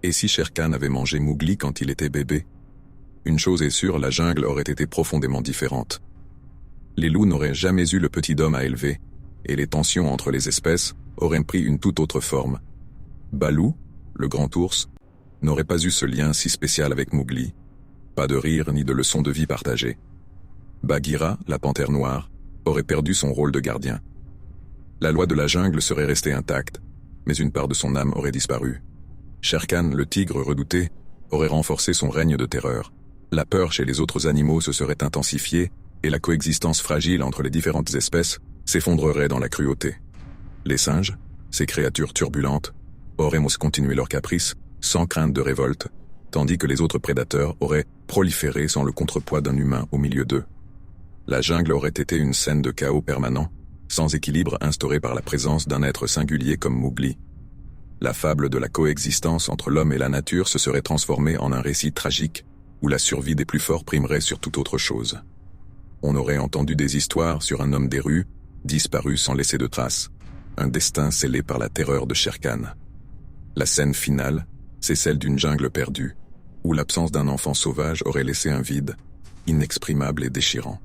Et si Shere Khan avait mangé Mowgli quand il était bébé? Une chose est sûre, la jungle aurait été profondément différente. Les loups n'auraient jamais eu le petit homme à élever, et les tensions entre les espèces auraient pris une toute autre forme. Baloo, le grand ours, n'aurait pas eu ce lien si spécial avec Mowgli. Pas de rire ni de leçons de vie partagées. Bagheera, la panthère noire, aurait perdu son rôle de gardien. La loi de la jungle serait restée intacte, mais une part de son âme aurait disparu. Shere Khan, le tigre redouté, aurait renforcé son règne de terreur. La peur chez les autres animaux se serait intensifiée, et la coexistence fragile entre les différentes espèces s'effondrerait dans la cruauté. Les singes, ces créatures turbulentes, auraient continué leur caprice, sans crainte de révolte, tandis que les autres prédateurs auraient proliféré sans le contrepoids d'un humain au milieu d'eux. La jungle aurait été une scène de chaos permanent, sans équilibre instauré par la présence d'un être singulier comme Mowgli. La fable de la coexistence entre l'homme et la nature se serait transformée en un récit tragique, où la survie des plus forts primerait sur toute autre chose. On aurait entendu des histoires sur un homme des rues, disparu sans laisser de traces, un destin scellé par la terreur de Shere Khan. La scène finale, c'est celle d'une jungle perdue, où l'absence d'un enfant sauvage aurait laissé un vide, inexprimable et déchirant.